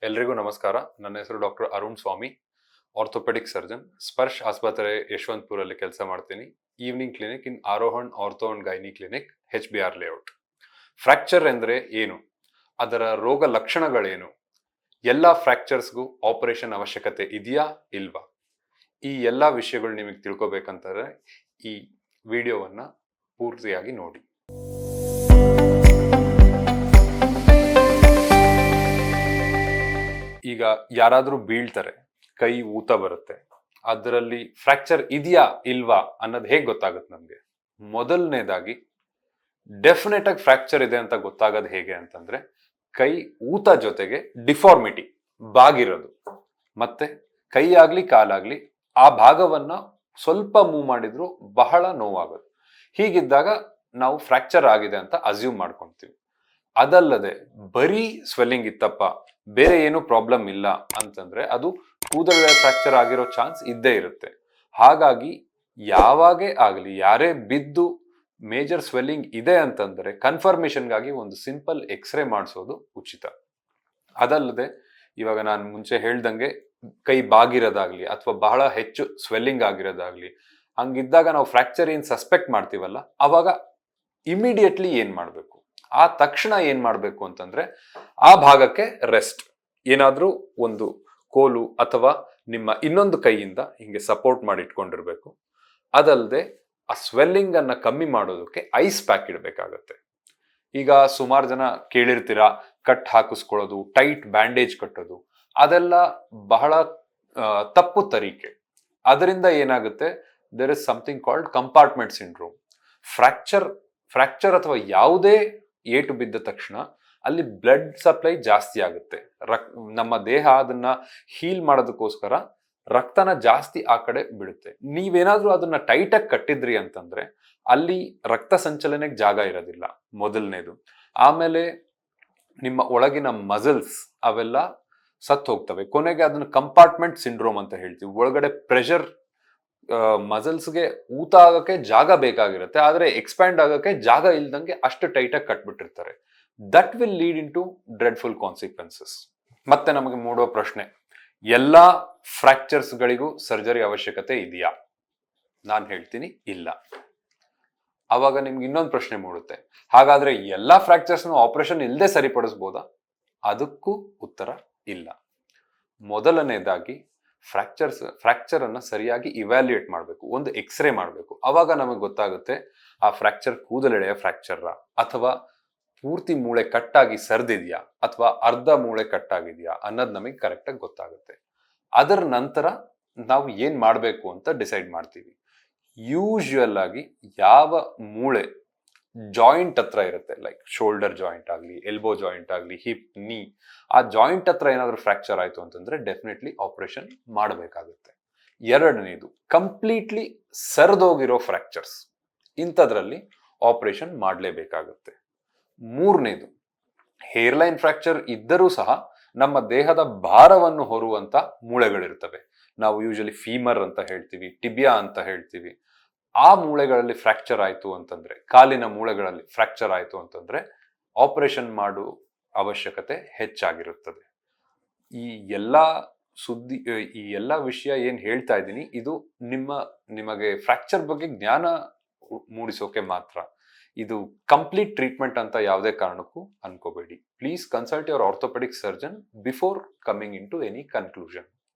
ಎಲ್ರಿಗೂ ನಮಸ್ಕಾರ. ನನ್ನ ಹೆಸರು doctor Arun Swamy, orthopaedic surgeon, Sparsh ಆಸ್ಪತ್ರೆ ಯಶವಂತಪುರಲ್ಲಿ ಕೆಲಸ ಮಾಡ್ತೀನಿ. Evening clinic in Arohan ortho and gynae clinic, HBR layout. Fracture ಎಂದರೆ ಏನು, ಅದರ ರೋಗ ಲಕ್ಷಣಗಳೇನು, ಎಲ್ಲ ಫ್ರಾಕ್ಚರ್ಸ್ಗೂ ಆಪರೇಷನ್ ಅವಶ್ಯಕತೆ ಇದೆಯಾ ಇಲ್ವಾ, ಈ ಎಲ್ಲ ವಿಷಯಗಳು ನಿಮಗೆ ತಿಳ್ಕೊಬೇಕಂತಾರೆ ಈ ವಿಡಿಯೋವನ್ನ ಪೂರ್ತಿಯಾಗಿ ನೋಡಿ. ಈಗ ಯಾರಾದ್ರೂ ಬೀಳ್ತಾರೆ, ಕೈ ಊತ ಬರುತ್ತೆ, ಅದರಲ್ಲಿ ಫ್ರಾಕ್ಚರ್ ಇದೆಯಾ ಇಲ್ವಾ ಅನ್ನೋದು ಹೇಗೆ ಗೊತ್ತಾಗುತ್ತೆ ನಮ್ಗೆ? ಮೊದಲನೇದಾಗಿ ಡೆಫಿನೆಟ್ ಆಗಿ ಫ್ರಾಕ್ಚರ್ ಇದೆ ಅಂತ ಗೊತ್ತಾಗೋದು ಹೇಗೆ ಅಂತಂದ್ರೆ, ಕೈ ಊತ ಜೊತೆಗೆ ಡಿಫಾರ್ಮಿಟಿ, ಬಾಗಿರೋದು, ಮತ್ತೆ ಕೈ ಆಗ್ಲಿ ಕಾಲಾಗ್ಲಿ ಆ ಭಾಗವನ್ನ ಸ್ವಲ್ಪ ಮೂವ್ ಮಾಡಿದ್ರು ಬಹಳ ನೋವಾಗೋದು. ಹೀಗಿದ್ದಾಗ ನಾವು ಫ್ರಾಕ್ಚರ್ ಆಗಿದೆ ಅಂತ ಅಸ್ಯೂಮ್ ಮಾಡ್ಕೊಂತೀವಿ. ಅದಲ್ಲದೆ ಬರೀ ಸ್ವೆಲ್ಲಿಂಗ್ ಇತ್ತಪ್ಪ, ಬೇರೆ ಏನು ಪ್ರಾಬ್ಲಮ್ ಇಲ್ಲ ಅಂತಂದ್ರೆ ಅದು ಕೂದಲ ಫ್ರಾಕ್ಚರ್ ಆಗಿರೋ ಚಾನ್ಸ್ ಇದ್ದೇ ಇರುತ್ತೆ. ಹಾಗಾಗಿ ಯಾವಾಗೇ ಆಗಲಿ, ಯಾರೇ ಬಿದ್ದು ಮೇಜರ್ ಸ್ವೆಲ್ಲಿಂಗ್ ಇದೆ ಅಂತಂದ್ರೆ ಕನ್ಫರ್ಮೇಶನ್ಗಾಗಿ ಒಂದು ಸಿಂಪಲ್ ಎಕ್ಸ್ರೇ ಮಾಡಿಸೋದು ಉಚಿತ. ಅದಲ್ಲದೆ ಇವಾಗ ನಾನು ಮುಂಚೆ ಹೇಳ್ದಂಗೆ ಕೈ ಬಾಗಿರೋದಾಗ್ಲಿ ಅಥವಾ ಬಹಳ ಹೆಚ್ಚು ಸ್ವೆಲ್ಲಿಂಗ್ ಆಗಿರೋದಾಗ್ಲಿ, ಹಂಗಿದ್ದಾಗ ನಾವು ಫ್ರಾಕ್ಚರ್ ಏನ್ ಸಸ್ಪೆಕ್ಟ್ ಮಾಡ್ತೀವಲ್ಲ, ಅವಾಗ ಇಮಿಡಿಯೇಟ್ಲಿ ಏನ್ ಮಾಡ್ಬೇಕು, ಆ ತಕ್ಷಣ ಏನ್ ಮಾಡ್ಬೇಕು ಅಂತಂದ್ರೆ ಆ ಭಾಗಕ್ಕೆ ರೆಸ್ಟ್, ಏನಾದ್ರೂ ಒಂದು ಕೋಲು ಅಥವಾ ನಿಮ್ಮ ಇನ್ನೊಂದು ಕೈಯಿಂದ ಹಿಂಗೆ ಸಪೋರ್ಟ್ ಮಾಡಿ ಇಟ್ಕೊಂಡಿರ್ಬೇಕು. ಅದಲ್ಲದೆ ಆ ಸ್ವೆಲ್ಲಿಂಗ್ ಅನ್ನ ಕಮ್ಮಿ ಮಾಡೋದಕ್ಕೆ ಐಸ್ ಪ್ಯಾಕ್ ಇಡಬೇಕಾಗತ್ತೆ. ಈಗ ಸುಮಾರು ಜನ ಕೇಳಿರ್ತೀರಾ, ಕಟ್ ಹಾಕಿಸ್ಕೊಳ್ಳೋದು, ಟೈಟ್ ಬ್ಯಾಂಡೇಜ್ ಕಟ್ಟೋದು, ಅದೆಲ್ಲ ಬಹಳ ತಪ್ಪು ತರೀಕೆ. ಅದರಿಂದ ಏನಾಗುತ್ತೆ, there is something called compartment syndrome. Fracture ಅಥವಾ ಯಾವುದೇ ಏಟು ಬಿದ್ದ ತಕ್ಷಣ ಅಲ್ಲಿ ಬ್ಲಡ್ ಸಪ್ಲೈ ಜಾಸ್ತಿ ಆಗುತ್ತೆ. ನಮ್ಮ ದೇಹ ಅದನ್ನ ಹೀಲ್ ಮಾಡೋದಕ್ಕೋಸ್ಕರ ರಕ್ತನ ಜಾಸ್ತಿ ಆ ಕಡೆ ಬಿಡುತ್ತೆ. ನೀವೇನಾದ್ರೂ ಅದನ್ನ ಟೈಟಾಗಿ ಕಟ್ಟಿದ್ರಿ ಅಂತಂದ್ರೆ ಅಲ್ಲಿ ರಕ್ತ ಸಂಚಲನೆಗೆ ಜಾಗ ಇರೋದಿಲ್ಲ, ಮೊದಲನೇದು. ಆಮೇಲೆ ನಿಮ್ಮ ಒಳಗಿನ ಮಸಲ್ಸ್ ಅವೆಲ್ಲ ಸತ್ತು ಹೋಗ್ತವೆ. ಕೊನೆಗೆ ಅದನ್ನ ಕಂಪಾರ್ಟ್ಮೆಂಟ್ ಸಿಂಡ್ರೋಮ್ ಅಂತ ಹೇಳ್ತೀವಿ. ಒಳಗಡೆ ಪ್ರೆಷರ್, ಮಸಲ್ಸ್ಗೆ ಊತ ಆಗಕ್ಕೆ ಜಾಗ ಬೇಕಾಗಿರುತ್ತೆ, ಆದ್ರೆ ಎಕ್ಸ್ಪ್ಯಾಂಡ್ ಆಗಕ್ಕೆ ಜಾಗ ಇಲ್ದಂಗೆ ಅಷ್ಟು ಟೈಟಾಗಿ ಕಟ್ಬಿಟ್ಟಿರ್ತಾರೆ. That will lead in to dreadful consequences. ಮತ್ತೆ ನಮಗೆ ಮೂಡೋ ಪ್ರಶ್ನೆ, ಎಲ್ಲಾ ಫ್ರಾಕ್ಚರ್ಸ್ ಗಳಿಗೂ ಸರ್ಜರಿ ಅವಶ್ಯಕತೆ ಇದೆಯಾ? ನಾನು ಹೇಳ್ತೀನಿ ಇಲ್ಲ. ಅವಾಗ ನಿಮ್ಗೆ ಇನ್ನೊಂದು ಪ್ರಶ್ನೆ ಮೂಡುತ್ತೆ, ಹಾಗಾದ್ರೆ ಎಲ್ಲಾ ಫ್ರಾಕ್ಚರ್ಸ್ ಆಪರೇಷನ್ ಇಲ್ಲದೆ ಸರಿಪಡಿಸಬಹುದಾ? ಅದಕ್ಕೂ ಉತ್ತರ ಇಲ್ಲ. ಮೊದಲನೇದಾಗಿ ಫ್ರಾಕ್ಚರ್ ಅನ್ನ ಸರಿಯಾಗಿ ಇವ್ಯಾಲ್ಯೂಯೇಟ್ ಮಾಡಬೇಕು, ಒಂದು ಎಕ್ಸ್ರೇ ಮಾಡಬೇಕು. ಅವಾಗ ನಮಗೆ ಗೊತ್ತಾಗುತ್ತೆ ಆ ಫ್ರಾಕ್ಚರ್ ಕೂದಲೆಳೆಯ ಫ್ರಾಕ್ಚರ್ ಅಥವಾ ಪೂರ್ತಿ ಮೂಳೆ ಕಟ್ಟಾಗಿ ಸರ್ದಿದ್ಯಾ ಅಥವಾ ಅರ್ಧ ಮೂಳೆ ಕಟ್ಟಾಗಿದ್ಯಾ ಅನ್ನೋದು ನಮಗೆ ಕರೆಕ್ಟ್ ಆಗಿ ಗೊತ್ತಾಗುತ್ತೆ. ಅದರ ನಂತರ ನಾವು ಏನ್ ಮಾಡಬೇಕು ಅಂತ ಡಿಸೈಡ್ ಮಾಡ್ತೀವಿ. ಯೂಶುವಲ್ ಆಗಿ ಯಾವ ಮೂಳೆ ಜಾಯಿಂಟ್ ಹತ್ರ ಇರುತ್ತೆ, ಲೈಕ್ ಶೋಲ್ಡರ್ ಜಾಯಿಂಟ್ ಆಗಲಿ, ಎಲ್ಬೋ ಜಾಯಿಂಟ್ ಆಗಲಿ, ಹಿಪ್, ನೀ, ಆ ಜಾಯಿಂಟ್ ಹತ್ರ ಏನಾದ್ರೂ ಫ್ರಾಕ್ಚರ್ ಆಯ್ತು ಅಂತಂದ್ರೆ ಡೆಫಿನೆಟ್ಲಿ ಆಪರೇಷನ್ ಮಾಡಬೇಕಾಗುತ್ತೆ. ಎರಡನೇದು, ಕಂಪ್ಲೀಟ್ಲಿ ಸರಿದೋಗಿರೋ ಫ್ರಾಕ್ಚರ್ಸ್, ಇಂಥದ್ರಲ್ಲಿ ಆಪರೇಷನ್ ಮಾಡಲೇಬೇಕಾಗುತ್ತೆ. ಮೂರನೇದು, ಹೇರ್ಲೈನ್ ಫ್ರಾಕ್ಚರ್ ಇದ್ದರೂ ಸಹ ನಮ್ಮ ದೇಹದ ಭಾರವನ್ನು ಹೊರುವಂತ ಮೂಳೆಗಳಿರ್ತವೆ. ನಾವು ಯೂಶಲಿ ಫೀಮರ್ ಅಂತ ಹೇಳ್ತೀವಿ, ಟಿಬಿಯಾ ಅಂತ ಹೇಳ್ತೀವಿ. ಆ ಮೂಳೆಗಳಲ್ಲಿ ಫ್ರಾಕ್ಚರ್ ಆಯ್ತು ಅಂತಂದ್ರೆ, ಕಾಲಿನ ಮೂಳೆಗಳಲ್ಲಿ ಫ್ರಾಕ್ಚರ್ ಆಯ್ತು ಅಂತಂದ್ರೆ ಆಪರೇಷನ್ ಮಾಡೋ ಅವಶ್ಯಕತೆ ಹೆಚ್ಚಾಗಿರುತ್ತದೆ. ಈ ಎಲ್ಲ ವಿಷಯ ಏನ್ ಹೇಳ್ತಾ ಇದ್ದೀನಿ, ಇದು ನಿಮಗೆ ಫ್ರಾಕ್ಚರ್ ಬಗ್ಗೆ ಜ್ಞಾನ ಮೂಡಿಸೋಕೆ ಮಾತ್ರ. ಇದು ಕಂಪ್ಲೀಟ್ ಟ್ರೀಟ್ಮೆಂಟ್ ಅಂತ ಯಾವುದೇ ಕಾರಣಕ್ಕೂ ಅನ್ಕೋಬೇಡಿ. Please consult your orthopaedic surgeon before coming in to any conclusion.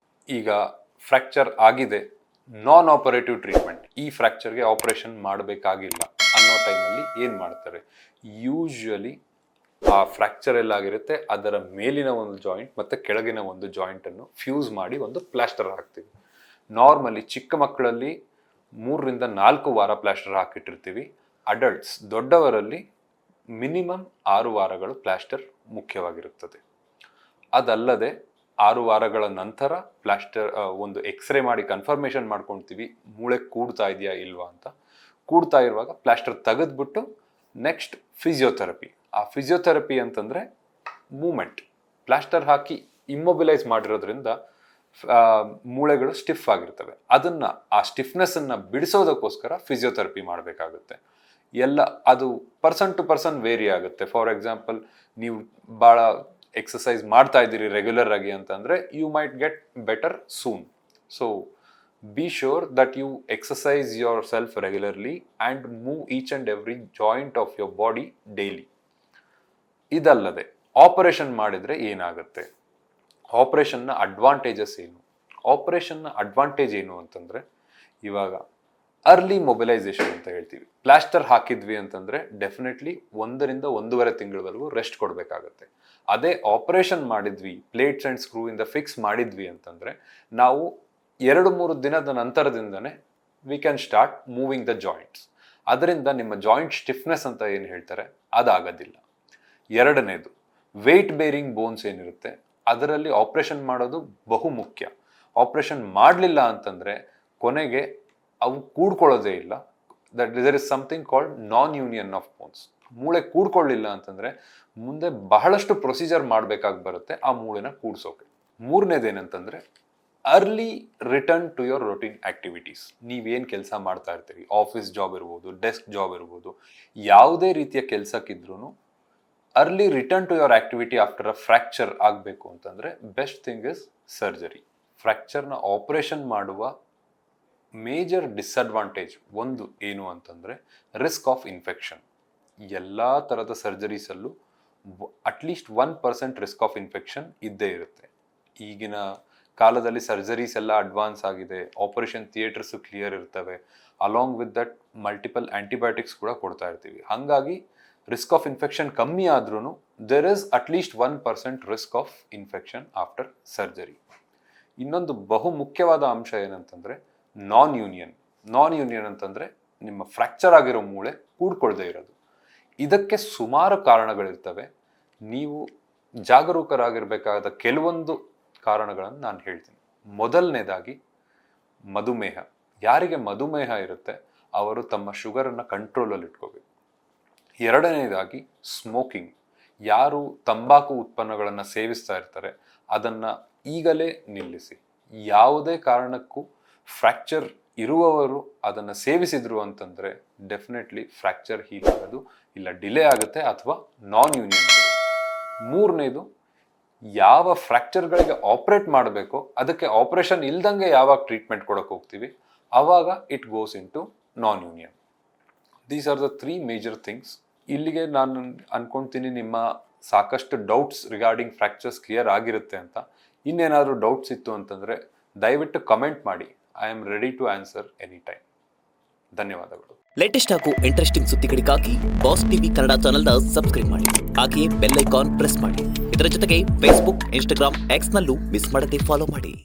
ಈಗ ಫ್ರಾಕ್ಚರ್ ಆಗಿದೆ, ನಾನ್ ಆಪರೇಟಿವ್ ಟ್ರೀಟ್ಮೆಂಟ್, ಈ ಫ್ರಾಕ್ಚರ್ಗೆ ಆಪರೇಷನ್ ಮಾಡಬೇಕಾಗಿಲ್ಲ ಅನ್ನೋ ಟೈಮಲ್ಲಿ ಏನ್ ಮಾಡ್ತಾರೆ, ಯೂಶುವಲಿ ಆ ಫ್ರಾಕ್ಚರ್ ಎಲ್ಲಾಗಿರುತ್ತೆ ಅದರ ಮೇಲಿನ ಒಂದು ಜಾಯಿಂಟ್ ಮತ್ತೆ ಕೆಳಗಿನ ಒಂದು ಜಾಯಿಂಟ್ ಅನ್ನು ಫ್ಯೂಸ್ ಮಾಡಿ ಒಂದು ಪ್ಲಾಸ್ಟರ್ ಹಾಕ್ತೀವಿ. ನಾರ್ಮಲಿ ಚಿಕ್ಕ ಮಕ್ಕಳಲ್ಲಿ 3 ರಿಂದ 4 ವಾರ ಪ್ಲಾಸ್ಟರ್ ಹಾಕಿಟ್ಟಿರ್ತೀವಿ. ಅಡಲ್ಟ್ಸ್, ದೊಡ್ಡವರಲ್ಲಿ ಮಿನಿಮಮ್ 6 ವಾರಗಳು ಪ್ಲಾಸ್ಟರ್ ಮುಖ್ಯವಾಗಿರುತ್ತದೆ. ಅದಲ್ಲದೆ 6 ವಾರಗಳ ನಂತರ ಪ್ಲಾಸ್ಟರ್ ಒಂದು ಎಕ್ಸ್ರೇ ಮಾಡಿ ಕನ್ಫರ್ಮೇಶನ್ ಮಾಡ್ಕೊಳ್ತೀವಿ, ಮೂಳೆ ಕೂಡ್ತಾ ಇದೆಯಾ ಇಲ್ವಾ ಅಂತ. ಕೂಡ್ತಾ ಇರುವಾಗ ಪ್ಲಾಸ್ಟರ್ ತೆಗೆದ್ಬಿಟ್ಟು ನೆಕ್ಸ್ಟ್ ಫಿಸಿಯೋಥೆರಪಿ. ಆ ಫಿಸಿಯೋಥೆರಪಿ ಅಂತಂದ್ರೆ ಮೂಮೆಂಟ್, ಪ್ಲಾಸ್ಟರ್ ಹಾಕಿ ಇಮ್ಮೊಬಿಲೈಸ್ ಮಾಡಿರೋದ್ರಿಂದ ಮೂಳೆಗಳು ಸ್ಟಿಫ್ ಆಗಿರ್ತವೆ. ಆ ಸ್ಟಿಫ್ನೆಸ್ ಅನ್ನ ಬಿಡಿಸೋದಕ್ಕೋಸ್ಕರ ಫಿಸಿಯೋಥೆರಪಿ ಮಾಡಬೇಕಾಗುತ್ತೆ. ಅದು ಪರ್ಸನ್ ಟು ಪರ್ಸನ್ ವೇರಿ ಆಗುತ್ತೆ. ಫಾರ್ ಎಕ್ಸಾಂಪಲ್, ನೀವು ಬಹಳ ಎಕ್ಸಸೈಸ್ ಮಾಡ್ತಾ ಇದ್ದೀರಿ ರೆಗ್ಯುಲರ್ ಆಗಿ ಅಂತಂದ್ರೆ you might get better soon. So be sure that you exercise yourself regularly and move each and every joint of your body daily. ಇದಲ್ಲದೆ operation ಮಾಡಿದ್ರೆ ಏನಾಗುತ್ತೆ, ಆಪರೇಷನ್ನ ಅಡ್ವಾಂಟೇಜಸ್ ಏನು? ಆಪರೇಷನ್ನ ಅಡ್ವಾಂಟೇಜ್ ಏನು ಅಂತಂದ್ರೆ, ಇವಾಗ ಅರ್ಲಿ ಮೊಬಿಲೈಸೇಷನ್ ಅಂತ ಹೇಳ್ತೀವಿ. ಪ್ಲಾಸ್ಟರ್ ಹಾಕಿದ್ವಿ ಅಂತಂದ್ರೆ ಡೆಫಿನೆಟ್ಲಿ 1 ರಿಂದ 1.5 ತಿಂಗಳವರೆಗೂ ರೆಸ್ಟ್ ಕೊಡಬೇಕಾಗತ್ತೆ. ಅದೇ ಆಪರೇಷನ್ ಮಾಡಿದ್ವಿ, ಪ್ಲೇಟ್ಸ್ ಅಂಡ್ ಸ್ಕ್ರೂ ಇಂದ ಫಿಕ್ಸ್ ಮಾಡಿದ್ವಿ ಅಂತಂದ್ರೆ ನಾವು 2-3 ದಿನದ ನಂತರದಿಂದನೇ we can start moving the joints. ಅದರಿಂದ ನಿಮ್ಮ ಜಾಯಿಂಟ್ ಸ್ಟಿಫ್ನೆಸ್ ಅಂತ ಏನು ಹೇಳ್ತಾರೆ ಅದಾಗೋದಿಲ್ಲ. ಎರಡನೇದು, ವೇಟ್ ಬೇರಿಂಗ್ ಬೋನ್ಸ್ ಏನಿರುತ್ತೆ ಅದರಲ್ಲಿ ಆಪರೇಷನ್ ಮಾಡೋದು ಬಹು ಮುಖ್ಯ. ಆಪರೇಷನ್ ಮಾಡಲಿಲ್ಲ ಅಂತಂದ್ರೆ ಕೊನೆಗೆ ಅವು ಕೂಡ್ಕೊಳ್ಳೋದೇ ಇಲ್ಲ. There is something called non union of bones. ಮೂಳೆ ಕೂಡ್ಕೊಳ್ಳಿಲ್ಲ ಅಂತಂದ್ರೆ ಮುಂದೆ ಬಹಳಷ್ಟು ಪ್ರೊಸೀಜರ್ ಮಾಡಬೇಕಾಗಿ ಬರುತ್ತೆ ಆ ಮೂಳೆನ ಕೂಡ್ಸೋಕೆ. ಮೂರನೇದೇನಂತಂದ್ರೆ early return to your routine activities. ನೀವೇನು ಕೆಲಸ ಮಾಡ್ತಾ ಇರ್ತೀರಿ, ಆಫೀಸ್ ಜಾಬ್ ಇರ್ಬೋದು, ಡೆಸ್ಕ್ ಜಾಬ್ ಇರ್ಬೋದು, ಯಾವುದೇ ರೀತಿಯ ಕೆಲಸಕ್ಕಿದ್ರೂ early return to your activity after a fracture ಆಗಬೇಕು ಅಂತಂದರೆ ಬೆಸ್ಟ್ ಥಿಂಗ್ ಇಸ್ ಸರ್ಜರಿ. ಫ್ರ್ಯಾಕ್ಚರ್ನ ಆಪರೇಷನ್ ಮಾಡುವ ಮೇಜರ್ ಡಿಸ್ಅಡ್ವಾಂಟೇಜ್ ಒಂದು ಏನು ಅಂತಂದರೆ ರಿಸ್ಕ್ ಆಫ್ ಇನ್ಫೆಕ್ಷನ್. ಎಲ್ಲ ಥರದ ಸರ್ಜರೀಸಲ್ಲೂ ಅಟ್ಲೀಸ್ಟ್ 1% ರಿಸ್ಕ್ ಆಫ್ ಇನ್ಫೆಕ್ಷನ್ ಇದ್ದೇ ಇರುತ್ತೆ. ಈಗಿನ ಕಾಲದಲ್ಲಿ ಸರ್ಜರೀಸ್ ಎಲ್ಲ ಅಡ್ವಾನ್ಸ್ ಆಗಿದೆ, ಆಪರೇಷನ್ ಥಿಯೇಟರ್ಸು ಕ್ಲಿಯರ್ ಇರ್ತವೆ, along with that multiple antibiotics ಕೂಡ ಕೊಡ್ತಾ ಇರ್ತೀವಿ. ಹಾಗಾಗಿ ರಿಸ್ಕ್ ಆಫ್ ಇನ್ಫೆಕ್ಷನ್ ಕಮ್ಮಿ ಆದ್ರೂ there is at least 1% risk of infection after surgery. ಇನ್ನೊಂದು ಬಹು ಮುಖ್ಯವಾದ ಅಂಶ ಏನಂತಂದರೆ ನಾನ್ ಯೂನಿಯನ್. ನಾನ್ ಯೂನಿಯನ್ ಅಂತಂದರೆ ನಿಮ್ಮ ಫ್ರ್ಯಾಕ್ಚರ್ ಆಗಿರೋ ಮೂಳೆ ಕೂಡ್ಕೊಳ್ದೇ ಇರೋದು. ಇದಕ್ಕೆ ಸುಮಾರು ಕಾರಣಗಳಿರ್ತವೆ. ನೀವು ಜಾಗರೂಕರಾಗಿರ್ಬೇಕಾದ ಕೆಲವೊಂದು ಕಾರಣಗಳನ್ನು ನಾನು ಹೇಳ್ತೀನಿ. ಮೊದಲನೇದಾಗಿ ಮಧುಮೇಹ. ಯಾರಿಗೆ ಮಧುಮೇಹ ಇರುತ್ತೆ ಅವರು ತಮ್ಮ ಶುಗರನ್ನು ಕಂಟ್ರೋಲಲ್ಲಿ ಇಟ್ಕೋಬೇಕು. ಎರಡನೇದಾಗಿ ಸ್ಮೋಕಿಂಗ್. ಯಾರು ತಂಬಾಕು ಉತ್ಪನ್ನಗಳನ್ನು ಸೇವಿಸ್ತಾ ಇರ್ತಾರೆ ಅದನ್ನು ಈಗಲೇ ನಿಲ್ಲಿಸಿ. ಯಾವುದೇ ಕಾರಣಕ್ಕೂ ಫ್ರ್ಯಾಕ್ಚರ್ ಇರುವವರು ಅದನ್ನು ಸೇವಿಸಿದ್ರು ಅಂತಂದರೆ ಡೆಫಿನೆಟ್ಲಿ ಫ್ರ್ಯಾಕ್ಚರ್ ಹೀಲ್ ಆಗೋದು ಇಲ್ಲ ಡಿಲೇ ಆಗುತ್ತೆ ಅಥವಾ ನಾನ್ ಯೂನಿಯನ್. ಮೂರನೇದು, ಯಾವ ಫ್ರ್ಯಾಕ್ಚರ್ಗಳಿಗೆ ಆಪರೇಟ್ ಮಾಡಬೇಕೋ ಅದಕ್ಕೆ ಆಪರೇಷನ್ ಇಲ್ದಂಗೆ ಯಾವಾಗ ಟ್ರೀಟ್ಮೆಂಟ್ ಕೊಡೋಕೆ ಹೋಗ್ತೀವಿ ಆವಾಗ it goes in to non union. These are the 3 major things. ಇಲ್ಲಿಗೆ ನಾನು ಅನ್ಕೊಳ್ತೀನಿ ನಿಮ್ಮ ಸಾಕಷ್ಟು ಡೌಟ್ಸ್ ರಿಗಾರ್ಡಿಂಗ್ ಫ್ರ್ಯಾಕ್ಚರ್ಸ್ ಕ್ಲಿಯರ್ ಆಗಿರುತ್ತೆ ಅಂತ. ಇನ್ನೇನಾದರೂ ಡೌಟ್ಸ್ ಇತ್ತು ಅಂತಂದರೆ ದಯವಿಟ್ಟು ಕಮೆಂಟ್ ಮಾಡಿ. I am ready to answer any time. ಧನ್ಯವಾದಗಳು. ಲೇಟೆಸ್ಟ್ ಹಾಗೂ ಇಂಟ್ರೆಸ್ಟಿಂಗ್ ಸುದ್ದಿಗಳಿಗಾಗಿ ಬಾಸ್ ಟಿವಿ ಕನ್ನಡ ಚಾನೆಲ್ನ ಸಬ್ಸ್ಕ್ರೈಬ್ ಮಾಡಿ. ಹಾಗೆಯೇ ಬೆಲ್ ಐಕಾನ್ ಪ್ರೆಸ್ ಮಾಡಿ. ಇದರ ಜೊತೆಗೆ ಫೇಸ್ಬುಕ್, ಇನ್ಸ್ಟಾಗ್ರಾಮ್, ಎಕ್ಸ್ನಲ್ಲೂ ಮಿಸ್ ಮಾಡದೆ ಫಾಲೋ ಮಾಡಿ.